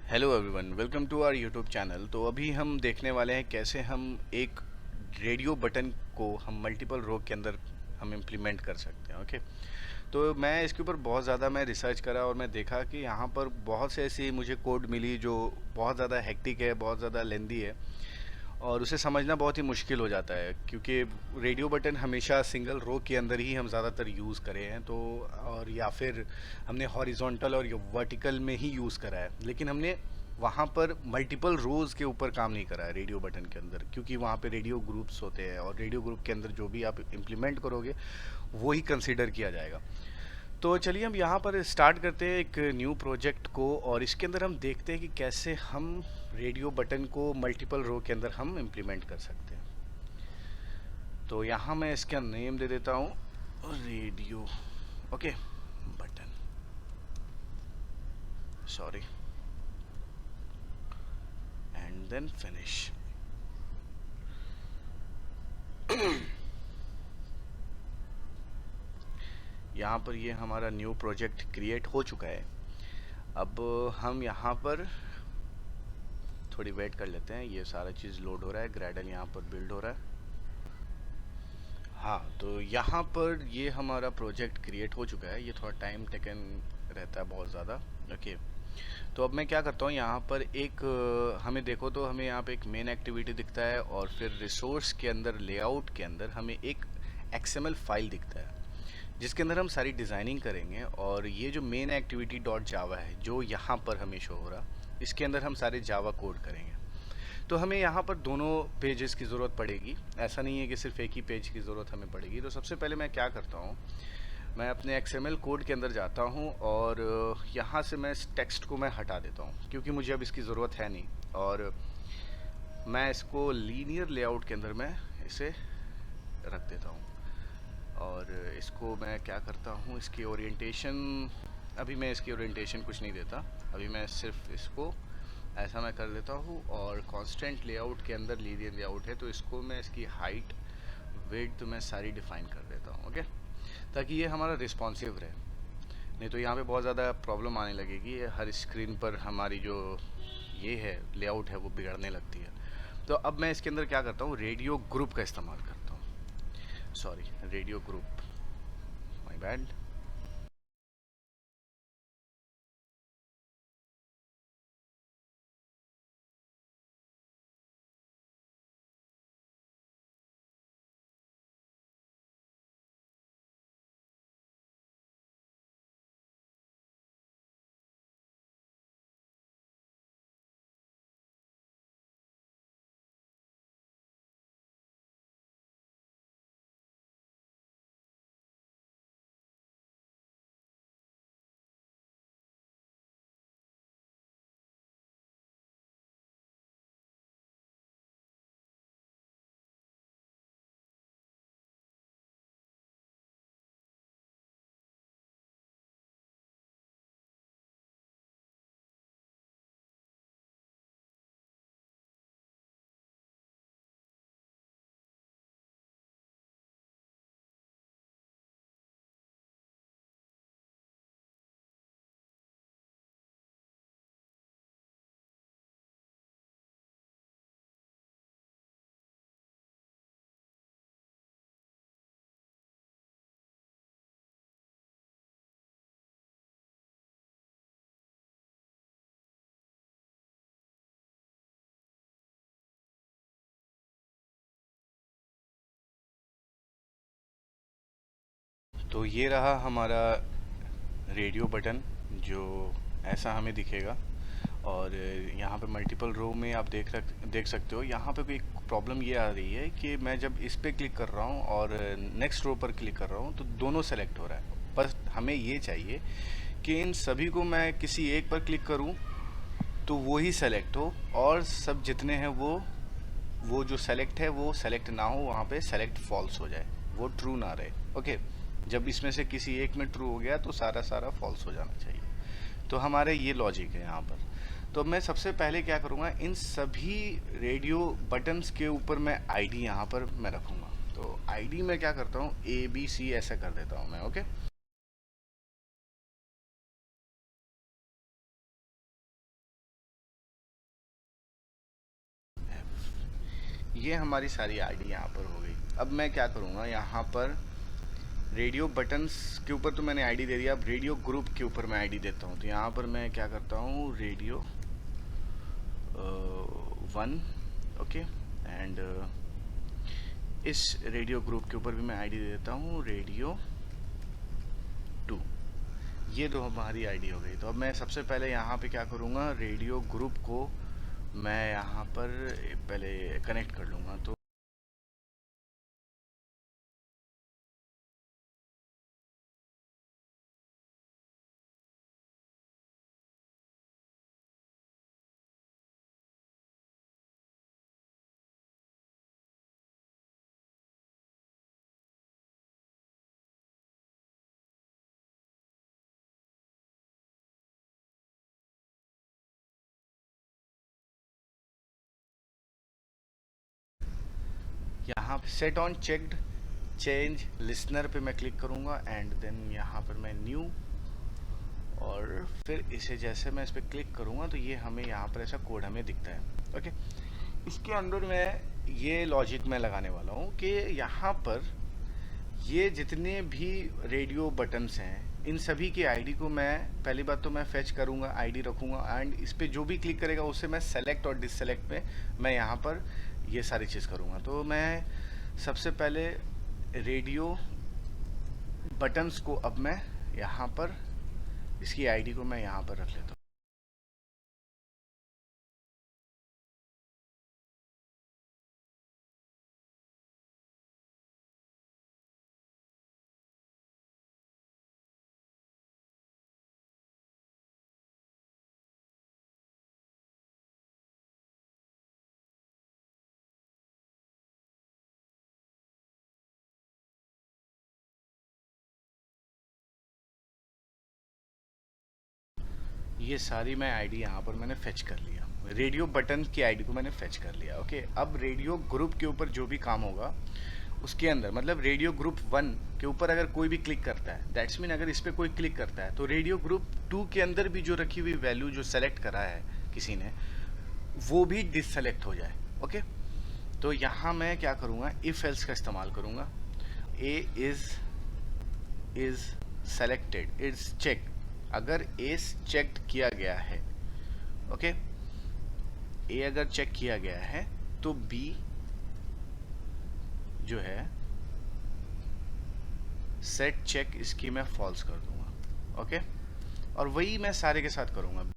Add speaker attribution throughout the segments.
Speaker 1: Hello everyone, welcome to our YouTube channel. तो अभी हम देखने वाले हैं कैसे हम एक रेडियो बटन को हम मल्टीपल रो के अंदर हम इम्प्लीमेंट कर सकते हैं। ओके, तो मैं इसके ऊपर बहुत ज़्यादा मैं रिसर्च करा और मैं देखा कि यहाँ पर बहुत से ऐसी मुझे कोड मिली जो बहुत ज़्यादा हेक्टिक है, बहुत ज़्यादा लेंदी है और उसे समझना बहुत ही मुश्किल हो जाता है, क्योंकि रेडियो बटन हमेशा सिंगल रो के अंदर ही हम ज़्यादातर यूज़ करे हैं। तो और या फिर हमने हॉरिजॉन्टल और वर्टिकल में ही यूज़ करा है, लेकिन हमने वहाँ पर मल्टीपल रोज़ के ऊपर काम नहीं करा है रेडियो बटन के अंदर, क्योंकि वहाँ पे रेडियो ग्रुप्स होते हैं और रेडियो ग्रुप के अंदर जो भी आप इम्प्लीमेंट करोगे वो ही कंसिडर किया जाएगा। तो चलिए हम यहाँ पर स्टार्ट करते हैं एक न्यू प्रोजेक्ट को, और इसके अंदर हम देखते हैं कि कैसे हम रेडियो बटन को मल्टीपल रो के अंदर हम इम्प्लीमेंट कर सकते हैं। तो यहाँ मैं इसका नेम दे देता हूँ radio, okay, button, sorry, and then finish. यहाँ पर ये हमारा न्यू प्रोजेक्ट क्रिएट हो चुका है। अब हम यहाँ पर थोड़ी वेट कर लेते हैं, ये सारा चीज़ लोड हो रहा है, ग्रेडल यहाँ पर बिल्ड हो रहा है। हाँ, तो यहाँ पर ये हमारा प्रोजेक्ट क्रिएट हो चुका है। ये थोड़ा टाइम टेकन रहता है बहुत ज़्यादा। ओके, तो अब मैं क्या करता हूँ, यहाँ पर एक हमें देखो तो हमें यहाँ पे एक मेन एक्टिविटी दिखता है और फिर रिसोर्स के अंदर लेआउट के अंदर हमें एक XML फाइल दिखता है जिसके अंदर हम सारी डिज़ाइनिंग करेंगे। और ये जो मेन एक्टिविटी डॉट जावा है जो यहाँ पर हमें शो हो रहा, इसके अंदर हम सारे जावा कोड करेंगे। तो हमें यहाँ पर दोनों पेजेस की ज़रूरत पड़ेगी, ऐसा नहीं है कि सिर्फ एक ही पेज की ज़रूरत हमें पड़ेगी। तो सबसे पहले मैं क्या करता हूँ, मैं अपने XML कोड के अंदर जाता हूँ और यहाँ से मैं इस टेक्स्ट को मैं हटा देता हूँ, क्योंकि मुझे अब इसकी ज़रूरत है नहीं। और मैं इसको लीनियर लेआउट के अंदर मैं इसे रख देता हूँ। और इसको मैं क्या करता हूँ, इसकी ओरिएंटेशन, अभी मैं इसकी ओरिएंटेशन कुछ नहीं देता, अभी मैं सिर्फ इसको ऐसा मैं कर लेता हूँ। और कांस्टेंट लेआउट के अंदर लीनियर लेआउट है तो इसको मैं इसकी हाइट विड्थ मैं सारी डिफाइन कर देता हूँ। ओके, ताकि ये हमारा रिस्पॉन्सिव रहे, नहीं तो यहाँ पे बहुत ज़्यादा प्रॉब्लम आने लगेगी, हर स्क्रीन पर हमारी जो ये है लेआउट है वो बिगड़ने लगती है। तो अब मैं इसके अंदर क्या करता हूँ, रेडियो ग्रुप का इस्तेमाल करता हूँ, sorry, radio group, my bad. तो ये रहा हमारा रेडियो बटन, जो ऐसा हमें दिखेगा। और यहाँ पे मल्टीपल रो में आप देख सकते हो, यहाँ पे कोई प्रॉब्लम ये आ रही है कि मैं जब इस पे क्लिक कर रहा हूँ और नेक्स्ट रो पर क्लिक कर रहा हूँ तो दोनों सेलेक्ट हो रहा है। बस हमें ये चाहिए कि इन सभी को मैं किसी एक पर क्लिक करूँ तो वो ही सेलेक्ट हो, और सब जितने हैं वो जो सेलेक्ट है वो सेलेक्ट ना हो, वहाँ पे सेलेक्ट फॉल्स हो जाए, वो ट्रू ना रहे। ओके, जब इसमें से किसी एक में ट्रू हो गया तो सारा सारा फॉल्स हो जाना चाहिए। तो हमारे ये लॉजिक है यहाँ पर। तो मैं सबसे पहले क्या करूँगा, इन सभी रेडियो बटन्स के ऊपर मैं आईडी यहाँ पर मैं रखूँगा। तो आईडी में क्या करता हूँ, ABC ऐसा कर देता हूँ मैं। ओके, ये हमारी सारी आईडी यहाँ पर हो गई। अब मैं क्या करूँगा, यहाँ पर रेडियो बटन्स के ऊपर तो मैंने आईडी दे दिया, अब रेडियो ग्रुप के ऊपर मैं आईडी देता हूँ। तो यहाँ पर मैं क्या करता हूँ, रेडियो 1, ओके, एंड इस रेडियो ग्रुप के ऊपर भी मैं आईडी दे देता हूँ रेडियो 2। ये तो हमारी आईडी हो गई। तो अब मैं सबसे पहले यहाँ पे क्या करूँगा, रेडियो ग्रुप को मैं यहाँ पर पहले कनेक्ट कर लूँगा। तो यहाँ पे set on checked change listener पे मैं क्लिक करूँगा एंड देन यहाँ पर मैं न्यू, और फिर इसे जैसे मैं इस पर क्लिक करूँगा तो ये हमें यहाँ पर ऐसा कोड हमें दिखता है। ओके, इसके अंदर मैं ये लॉजिक मैं लगाने वाला हूँ कि यहाँ पर ये जितने भी रेडियो बटन्स हैं इन सभी की आईडी को मैं पहली बात तो मैं फेच करूँगा, आईडी रखूँगा, एंड इस पर जो भी क्लिक करेगा उससे मैं सेलेक्ट और डिससेलेक्ट में मैं यहाँ पर ये सारी चीज़ करूँगा। तो मैं सबसे पहले रेडियो बटन्स को अब मैं यहाँ पर इसकी आईडी को मैं यहाँ पर रख लेता हूँ। ये सारी मैं आईडी यहाँ पर मैंने फेच कर लिया, रेडियो बटन की आईडी को मैंने फेच कर लिया। ओके, अब रेडियो ग्रुप के ऊपर जो भी काम होगा उसके अंदर, मतलब रेडियो ग्रुप 1 के ऊपर अगर कोई भी क्लिक करता है, दैट्स मीन अगर इस पर कोई क्लिक करता है तो रेडियो ग्रुप 2 के अंदर भी जो रखी हुई वैल्यू जो सेलेक्ट करा है किसी ने वो भी डिससेलेक्ट हो जाए। ओके, तो यहाँ मैं क्या करूँगा, इफ एल्स का इस्तेमाल करूँगा। ए इज सेलेक्टेड, इट्स चेक, अगर ए चेक किया गया है, ओके, ए अगर चेक किया गया है तो बी जो है सेट चेक इसकी मैं फॉल्स कर दूंगा। ओके, और वही मैं सारे के साथ करूंगा।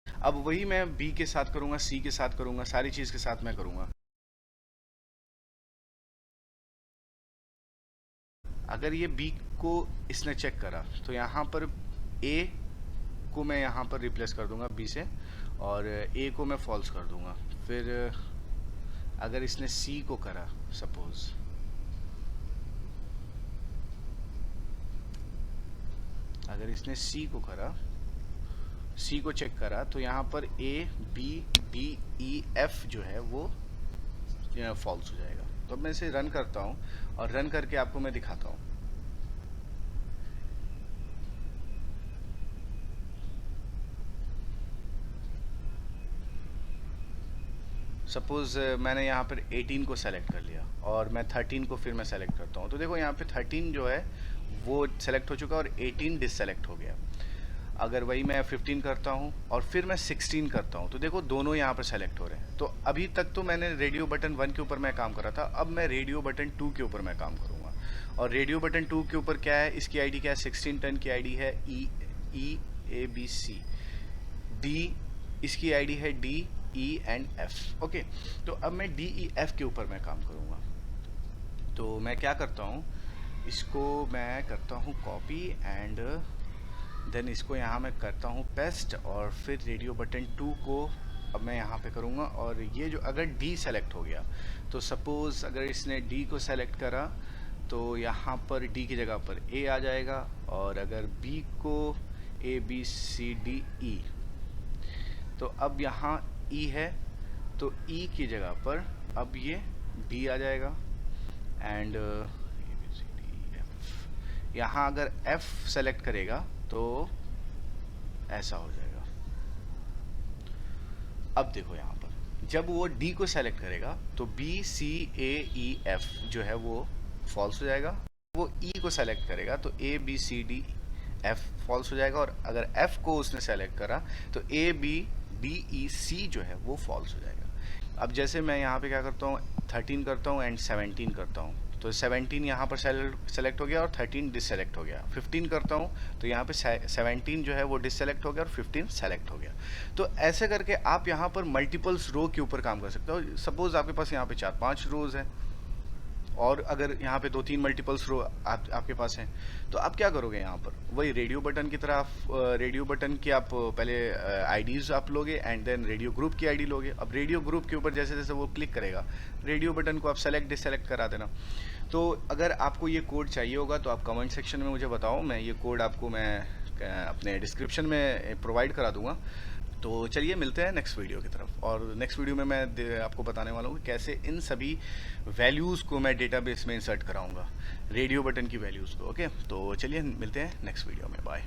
Speaker 1: अब वही मैं बी के साथ करूंगा, सी के साथ करूंगा, सारी चीज के साथ मैं करूंगा। अगर ये बी को इसने चेक करा तो यहाँ पर ए को मैं यहाँ पर रिप्लेस कर दूंगा बी से, और ए को मैं फॉल्स कर दूंगा। फिर अगर इसने सी को करा, सपोज अगर इसने सी को करा, सी को चेक करा, तो यहाँ पर A B D E F जो है वो फॉल्स हो जाएगा। तो मैं इसे रन करता हूँ और रन करके आपको मैं दिखाता हूँ। सपोज मैंने यहाँ पर 18 को सेलेक्ट कर लिया और मैं 13 को फिर मैं सेलेक्ट करता हूँ, तो देखो यहाँ पे 13 जो है वो सेलेक्ट हो चुका और 18 डिससेलेक्ट हो गया। अगर वही मैं 15 करता हूँ और फिर मैं 16 करता हूँ तो देखो दोनों यहाँ पर सेलेक्ट हो रहे हैं। तो अभी तक तो मैंने रेडियो बटन 1 के ऊपर मैं काम कर रहा था, अब मैं रेडियो बटन 2 के ऊपर मैं काम करूँगा। और रेडियो बटन 2 के ऊपर क्या है, इसकी आईडी क्या है, 1610 की आईडी है EABC, डी इसकी आईडी है DENF। ओके, तो अब मैं DEF के ऊपर मैं काम करूँगा। तो मैं क्या करता हूँ, इसको मैं करता हूँ कॉपी एंड देन इसको यहाँ मैं करता हूँ पेस्ट, और फिर रेडियो बटन 2 को अब मैं यहाँ पे करूँगा। और ये जो अगर D सेलेक्ट हो गया तो सपोज़ अगर इसने D को सेलेक्ट करा तो यहाँ पर D की जगह पर A आ जाएगा, और अगर B को ABCDE तो अब यहाँ ई है, तो ई की जगह पर अब ये डी आ जाएगा, एंड यहाँ अगर एफ सेलेक्ट करेगा तो ऐसा हो जाएगा। अब देखो यहाँ पर जब वो डी को सेलेक्ट करेगा तो बी सी ए ई एफ जो है वो फॉल्स हो जाएगा। वो ई को सेलेक्ट करेगा तो A B C D F false हो जाएगा, और अगर एफ को उसने सेलेक्ट करा तो ए बी डी ई सी जो है वो फॉल्स हो जाएगा। अब जैसे मैं यहाँ पे क्या करता हूँ, 13 करता हूँ एंड 17 करता हूँ, तो 17 यहाँ पर सेलेक्ट हो गया और 13 डिससेलेक्ट हो गया। 15 करता हूँ तो यहाँ पे 17 जो है वो डिससेलेक्ट हो गया और 15 सेलेक्ट हो गया। तो ऐसे करके आप यहाँ पर मल्टीपल्स रो के ऊपर काम कर सकते हो। सपोज आपके पास यहाँ पे 4-5 रोज हैं, और अगर यहाँ पे 2-3 मल्टीपल्स रो आपके पास हैं, तो आप क्या करोगे, यहाँ पर वही रेडियो बटन की तरह आप रेडियो बटन की आप पहले आईडीज आप लोगे एंड देन रेडियो ग्रुप की आईडी लोगे। अब रेडियो ग्रुप के ऊपर जैसे जैसे वो क्लिक करेगा, रेडियो बटन को आप सेलेक्ट डिससेलेक्ट करा देना। तो अगर आपको ये कोड चाहिए होगा तो आप कमेंट सेक्शन में मुझे बताओ, मैं ये कोड आपको मैं अपने डिस्क्रिप्शन में प्रोवाइड करा दूंगा। तो चलिए मिलते हैं नेक्स्ट वीडियो की तरफ, और नेक्स्ट वीडियो में मैं आपको बताने वाला हूँ कि कैसे इन सभी वैल्यूज़ को मैं डेटाबेस में इंसर्ट कराऊंगा, रेडियो बटन की वैल्यूज़ को। ओके, तो चलिए मिलते हैं नेक्स्ट वीडियो में, बाय।